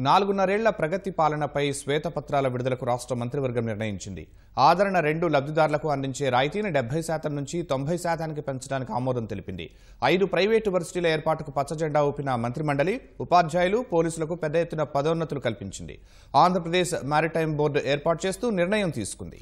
4.5 ప్రగతి పాలనపై శ్వేతపత్రాల విడుదలకు రాష్ట్ర మంత్రివర్గం నిర్ణయించింది. ఆదరణ 2 లబ్ధిదారులకు అందించే రాయితీని 70% నుంచి 90%కి పెంచడానికి ఆమోదం తెలిపింది. 5 ప్రైవేటు వర్సిటీల ఏర్పాటుకు పచ్చజెండా ఊపిన మంత్రిమండలి ఉపాధ్యాయులు, పోలీసులకు పెద్ద ఎత్తున పదోన్నతులు కల్పించింది. ఆంధ్రప్రదేశ్ మారిటైమ్ బోర్డు ఏర్పాటు చేస్తూ నిర్ణయం తీసుకుంది.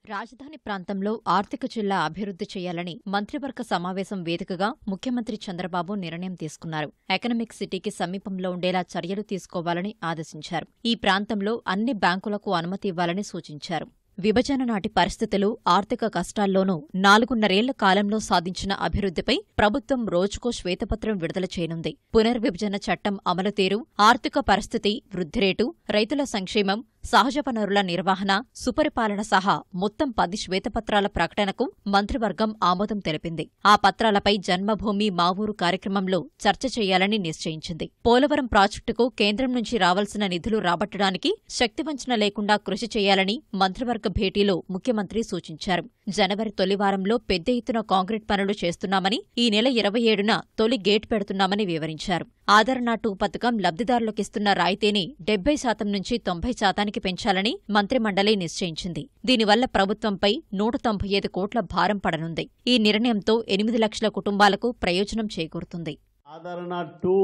రాజధాని ప్రాంతంలో ఆర్థిక జిల్లా అభివృద్ధి చేయాలని మంత్రివర్గ సమావేశం వేదికగా ముఖ్యమంత్రి చంద్రబాబు నిర్ణయం తీసుకున్నారు. ఎకనామిక్ సిటీకి సమీపంలో ఉండేలా చర్యలు తీసుకోవాలని ఆదేశించారు. ఈ ప్రాంతంలో అన్ని బ్యాంకులకు అనుమతి ఇవ్వాలని సూచించారు. విభజన నాటి పరిస్థితులు, ఆర్థిక కష్టాల్లోనూ 4.5 కాలంలో సాధించిన అభివృద్ధిపై ప్రభుత్వం రోజుకో శ్వేతపత్రం విడుదల చేయనుంది. పునర్విభజన చట్టం అమలు తీరు, ఆర్థిక పరిస్థితి, వృద్ధిరేటు, రైతుల సంక్షేమం, సహజ వనరుల నిర్వహణ, సుపరిపాలన సహా మొత్తం 10 శ్వేతపత్రాల ప్రకటనకు మంత్రివర్గం ఆమోదం తెలిపింది. ఆ పత్రాలపై జన్మభూమి మా ఊరు కార్యక్రమంలో చర్చ చేయాలని నిశ్చయించింది. పోలవరం ప్రాజెక్టుకు కేంద్రం నుంచి రావాల్సిన నిధులు రాబట్టడానికి శక్తివంచన లేకుండా కృషి చేయాలని మంత్రివర్గ భేటీలో ముఖ్యమంత్రి సూచించారు. జనవరి తొలి వారంలో పెద్ద ఎత్తున కాంక్రీట్ పనులు చేస్తున్నామని, ఈ నెల 27న తొలి గేట్ పెడుతున్నామని వివరించారు. ఆదరణ 2 పథకం లబ్ధిదారులకిస్తున్న రాయితీని 70% నుంచి 90%కి పెంచాలని మంత్రిమండలి నిశ్చయించింది. దీనివల్ల ప్రభుత్వంపై 195 కోట్ల భారం పడనుంది. ఈ నిర్ణయంతో 8 లక్షల కుటుంబాలకు ప్రయోజనం చేకూరుతుంది. ఆదరణ 2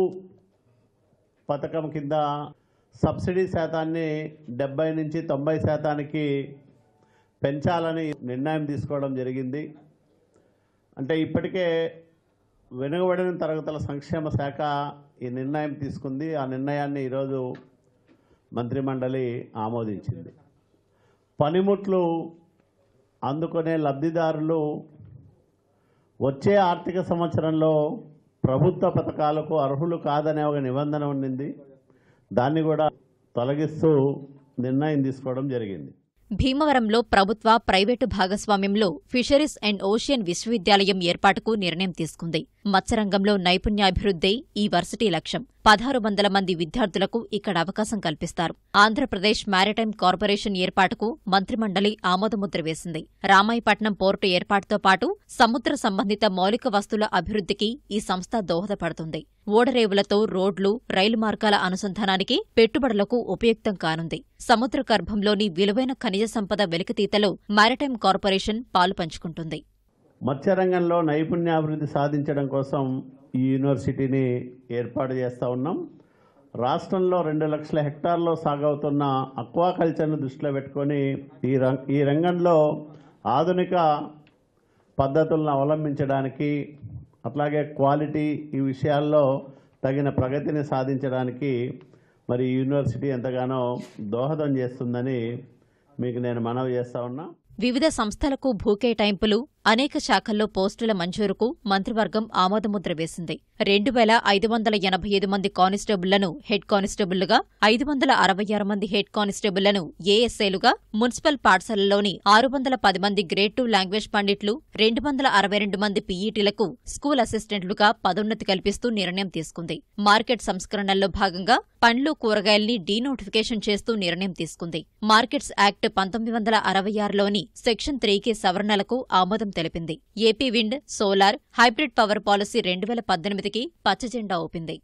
పథకం కింద సబ్సిడీ శాతాన్ని 70 నుంచి 90%కి పెంచాలని నిర్ణయం తీసుకోవడం జరిగింది. అంటే ఇప్పటికే వెనుకబడిన తరగతుల సంక్షేమ శాఖ ఈ నిర్ణయం తీసుకుంది. ఆ నిర్ణయాన్ని ఈరోజు మంత్రిమండలి ఆమోదించింది. పనిముట్లు అందుకునే లబ్ధిదారులు వచ్చే ఆర్థిక సంవత్సరంలో ప్రభుత్వ పథకాలకు అర్హులు కాదనే ఒక నిబంధన ఉండింది. దాన్ని కూడా తొలగిస్తూ నిర్ణయం తీసుకోవడం జరిగింది. భీమవరంలో ప్రభుత్వ, ప్రైవేటు భాగస్వామ్యంలో ఫిషరీస్ అండ్ ఓషియన్ విశ్వవిద్యాలయం ఏర్పాటుకు నిర్ణయం తీసుకుంది. మత్స్యరంగంలో నైపుణ్యాభివృద్ధే ఈ వర్సిటీ లక్ష్యం. 1600 మంది విద్యార్థులకు ఇక్కడ అవకాశం కల్పిస్తారు. ఆంధ్రప్రదేశ్ మారిటైమ్ కార్పొరేషన్ ఏర్పాటుకు మంత్రిమండలి ఆమోదముద్ర వేసింది. రామాయపట్నం పోర్టు ఏర్పాటుతో పాటు సముద్ర సంబంధిత మౌలిక వస్తువుల అభివృద్ధికి ఈ సంస్థ దోహదపడుతుంది. ఓడరేవులతో రోడ్లు, రైలు మార్గాల అనుసంధానానికి, పెట్టుబడులకు ఉపయుక్తం కానుంది. సముద్ర గర్భంలోని విలువైన ఖనిజ సంపద వెలికితీతలో మారిటైమ్ కార్పొరేషన్ పాలు పంచుకుంటుంది. మత్స్యరంగంలో నైపుణ్యాభివృద్ధి సాధించడం కోసం ఈ యూనివర్సిటీని ఏర్పాటు చేస్తూ ఉన్నాం. రాష్ట్రంలో 2 లక్షల హెక్టార్లో సాగవుతున్న అక్వాకల్చర్ను దృష్టిలో పెట్టుకొని ఈ రంగంలో ఆధునిక పద్ధతులను అవలంబించడానికి, అట్లాగే క్వాలిటీ ఈ విషయాల్లో తగిన ప్రగతిని సాధించడానికి మరి యూనివర్సిటీ ఎంతగానో దోహదం చేస్తుందని మీకు నేను మనవి చేస్తా ఉన్నా. వివిధ సంస్థలకు భూకేటాయింపులు, అనేక శాఖల్లో పోస్టుల మంజూరుకు మంత్రివర్గం ఆమోదముద్ర వేసింది. 2585 మంది కానిస్టేబుళ్లను హెడ్ కానిస్టేబుళ్లుగా, 566 మంది హెడ్ కానిస్టేబుళ్లను ఏఎస్ఐలుగా, మున్సిపల్ పాఠశాలల్లోని 610 మంది గ్రేడ్ 2 లాంగ్వేజ్ పండిట్లు, 262 మంది పీఈటీలకు స్కూల్ అసిస్టెంట్లుగా పదోన్నతి కల్పిస్తూ నిర్ణయం తీసుకుంది. మార్కెట్ సంస్కరణల్లో భాగంగా పండ్లు, కూరగాయల్ని డీనోటిఫికేషన్ చేస్తూ నిర్ణయం తీసుకుంది. మార్కెట్స్ యాక్ట్ 1966లోని సెక్షన్ 3కి సవరణలకు ఆమోదం తెలిపింది. AP wind, solar, hybrid power policy 2018కి పచ్చజెండా ఊపింది.